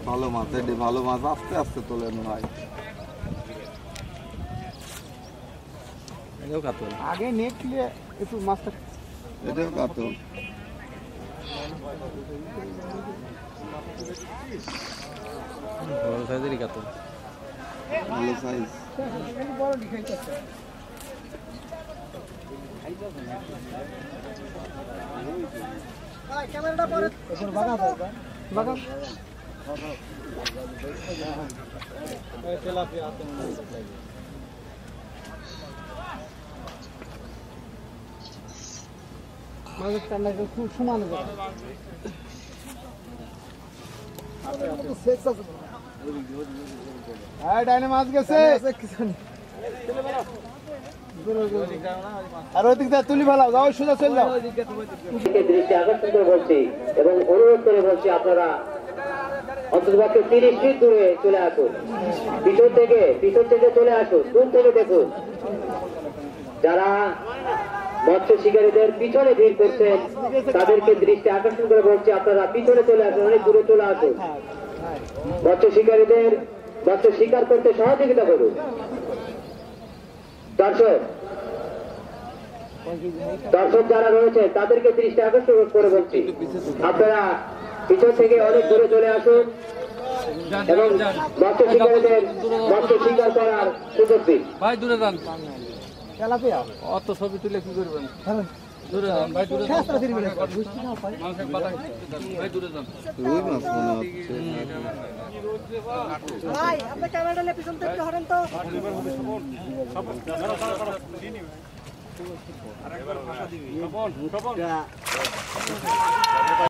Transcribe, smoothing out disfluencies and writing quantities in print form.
ভালো মাছ, এটি ভালো মাছ, আস্তে আস্তে তোলেন ভাই। আগে নেট দিয়ে একটু মাছটা, এটাও কাতল। বড় সাইজেরই কাতল, ভালো সাইজ। বড় ডিখাইতে ক্যামেরাটা পরে বাগা বাগা তেলাপিয়া আছে মাছের টান্না খুব সমান ডাইনে মাছ গেছে আর ওই দিক তুলি ফেলাও, যাও সোজা চলে যাও। দৃষ্টি আকর্ষণ করে বলছি এবং অনুরোধ করে বলছি আপনারা অন্ততপক্ষে 30 ফিট দূরে চলে আসুন, পিছন থেকে চলে আসুন, দূর থেকে দেখুন। যারা মৎস্য শিকারীদের পিছনে ভিড় করছেন তাদেরকে দৃষ্টি আকর্ষণ করে বলছি আপনারা পিছনে চলে আসুন, অনেক দূরে চলে আসুন। মৎস্য শিকারীদের মৎস্য শিকার করতে সহযোগিতা করুন। দর্শক যারা রয়েছে তাদেরকে দৃষ্টি আকর্ষণ করে বলছি আপনারা পিছন থেকে অনেক দূরে চলে আসুন এবং মৎস্য শিকারীদের মৎস্য শিকার করার সুযোগ দিন। ভাই দূরে যান, অত ছবি তুলে কি করবেন? দূরে যান ভাই, দূরে যান, ভাই দূরে যান। রুই মাছ মনে হচ্ছে। ভাই আপনি ক্যামেরাটা নিয়ে পিছন থেকে হরেন তো। আরেকবার ভাষা দিবি।